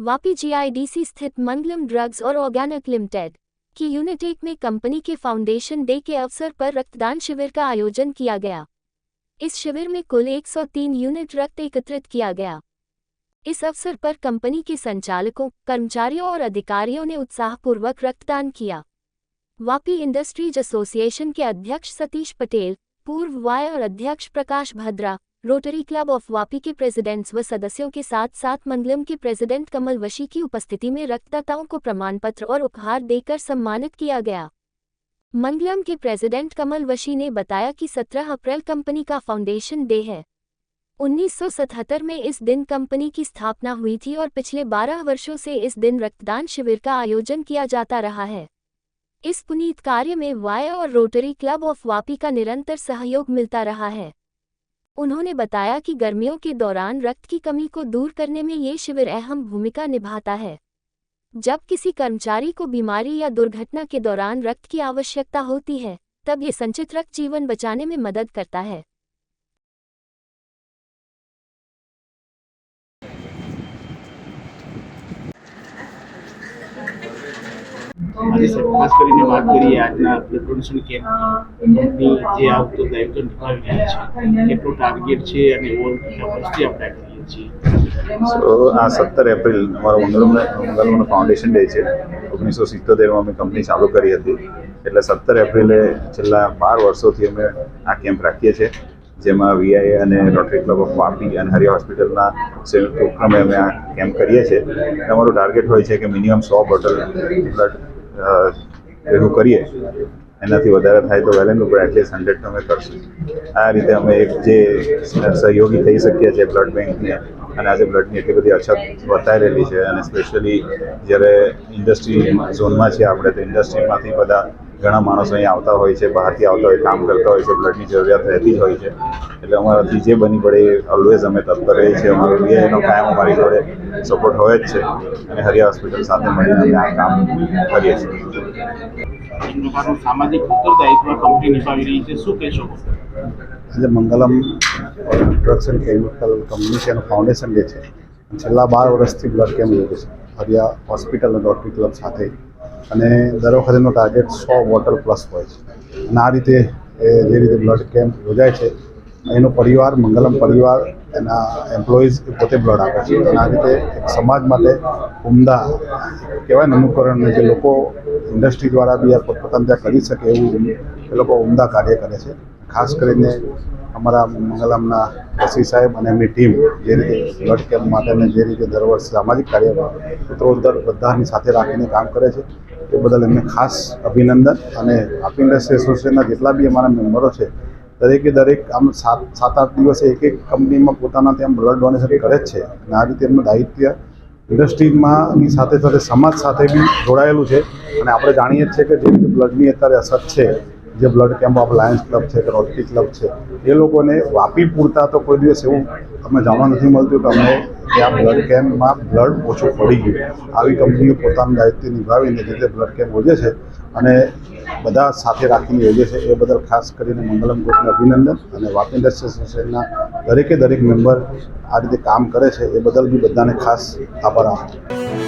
Vapi GIDC स्थित मंगलम drugs और organic limited की यूनिट 1 में कंपनी के फाउंडेशन डे के अवसर पर रक्तदान शिविर का आयोजन किया गया। इस शिविर में कुल 103 यूनिट रक्त एकत्रित किया गया। इस अवसर पर कंपनी के संचालकों, कर्मचारियों और अधिकारियों ने उत्साहपूर्वक रक्तदान किया। वापी इंडस्ट्रीज एसोसिएशन के अध्यक्ष सतीश पटेल, पूर्व वाय और अध्यक्ष प्रकाश भद्रा, रोटरी क्लब ऑफ वापी के प्रेसिडेंट्स व सदस्यों के साथ साथ मंगलम के प्रेसिडेंट कमल वशी की उपस्थिति में रक्तदाताओं को प्रमाण पत्र और उपहार देकर सम्मानित किया गया। मंगलम के प्रेसिडेंट कमल वशी ने बताया कि 17 अप्रैल कंपनी का फाउंडेशन डे है। 1977 में इस दिन कंपनी की स्थापना हुई थी और पिछले 12 वर्षों से इस दिन रक्तदान शिविर का आयोजन किया जाता रहा है। इस पुनीत कार्य में वाय और रोटरी क्लब ऑफ वापी का निरंतर सहयोग मिलता रहा है। उन्होंने बताया कि गर्मियों के दौरान रक्त की कमी को दूर करने में ये शिविर अहम भूमिका निभाता है। जब किसी कर्मचारी को बीमारी या दुर्घटना के दौरान रक्त की आवश्यकता होती है, तब ये संचित रक्त जीवन बचाने में मदद करता है। આજે સાહેબ ખાસ કરીને વાત કરીએ આજના બ્લડ ડોનેશન કેમ્પની કંપની જે આ વખતે આયોજન નિભાવી રહી છે કેટલું ટાર્ગેટ છે અને ઓવર કેપેસિટી આપણે કરીએ છીએ। આ 17 એપ્રિલ અમારો મંગલમનો ફાઉન્ડેશન ડે છે। 1977માં અમે કંપની ચાલુ કરી હતી, એટલે 17 એપ્રિલે છેલ્લા 12 વર્ષોથી અમે આ કેમ્પ રાખીએ છીએ, જેમાં વીઆઈ અને રોટરી ક્લબ ઓફ વાપી અને હરિયા હોસ્પિટલના સંયુક્ત ઉપક્રમે અમે આ કેમ્પ કરીએ છીએ। અમારું ટાર્ગેટ હોય છે કે મિનિમમ 100 બોટલ બ્લડ ભેગું કરીએ, એનાથી વધારે થાય તો વેલ એન્ડ ગુડ, એટલીસ્ટ 100 તો અમે કરશું। આ રીતે અમે એક જે સહયોગી થઈ શકીએ છીએ બ્લડ બેંકને, અને આજે બ્લડની એટલી બધી અછત વર્તાઈ રહેલી છે, અને સ્પેશિયલી જ્યારે ઇન્ડસ્ટ્રી ઝોનમાં છે આપણે, તો ઇન્ડસ્ટ્રીમાંથી બધા ઘણા માણસો અહીં આવતા હોય છે, બહારથી આવતા હોય, કામ કરતા હોય છે, બ્લડની જરૂરિયાત રહેતી જ હોય છે। એટલે અમારાથી જે બની પડે એ ઓલવેઝ અમે તત્પર રહીએ છીએ। અમારો વીઆઈનો કાયમ અમારી જોડે સપોર્ટ હોય જ છે, અને હરિયા હોસ્પિટલ સાથે મળીને અમે આ કામ કરીએ છીએ। એક પ્રકારનું સામાજિક ઉત્તરદાયિત્વ કંપની નિભાવી રહી છે, શું કહેશો? આજે Mangalam drugs and chemical company છે, એનો ફાઉન્ડેશન ડે છે। છેલ્લા 12 વર્ષથી બ્લડ કેમ્પ યોજે છે હરિયા હોસ્પિટલ અને રોટરી ક્લબ સાથે, અને દર વખતેનો ટાર્ગેટ 100 બોટલ પ્લસ હોય છે। અને આ રીતે જે રીતે બ્લડ કેમ્પ યોજાય છે, એનો પરિવાર, મંગલમ પરિવાર, એના એમ્પ્લોઈઝ પોતે બ્લડ આપે છે, અને આ રીતે એક સમાજ માટે ઉમદા કહેવાય ને અનુકરણ, જે લોકો ઇન્ડસ્ટ્રી દ્વારા બી આ પોતપોતાને ત્યાં કરી શકે એવું એ લોકો ઉમદા કાર્ય કરે છે। ખાસ કરીને અમારા મંગલમના વસી સાહેબ અને એમની ટીમ જે રીતે બ્લડ કેમ્પ માટે અને જે રીતે દર વર્ષે સામાજિક કાર્યમાં ઉત્તરોત્તર બધાની સાથે રાખીને કામ કરે છે, એ બદલ એમને ખાસ અભિનંદન। અને વાપી ઇન્ડસ્ટ્રી એસોસિએશનના જેટલા બી અમારા મેમ્બરો છે, દરેકે દરેક આમ 7-8 દિવસે એક કંપનીમાં પોતાના ત્યાં બ્લડ ડોનેશન કરે જ છે, અને આ રીતે એમનું દાયિત્વ ઇન્ડસ્ટ્રીમાંની સાથે સાથે સમાજ સાથે બી જોડાયેલું છે। અને આપણે જાણીએ જ છીએ કે જે રીતે બ્લડની અત્યારે અસર છે, જે blood camp of Lions club છે કે રોટરી ક્લબ છે, એ લોકોને વાપી પૂરતા તો કોઈ દિવસ એવું અમને જાણવા નથી મળતું કે અમને ત્યાં બ્લડ કેમ્પમાં બ્લડ ઓછું પડી ગયું। આવી કંપનીઓ પોતાનું દાયિત્વ નિભાવીને જે રીતે બ્લડ કેમ્પ યોજે છે અને બધા સાથે રાખીને યોજે છે, એ બદલ ખાસ કરીને મંગલમ ગ્રુપને અભિનંદન। અને વાપી ઇન્ડસ્ટ્રી એસોસિએશનના દરેકે દરેક મેમ્બર આ રીતે કામ કરે છે, એ બદલ બી બધાને ખાસ આભાર આપું।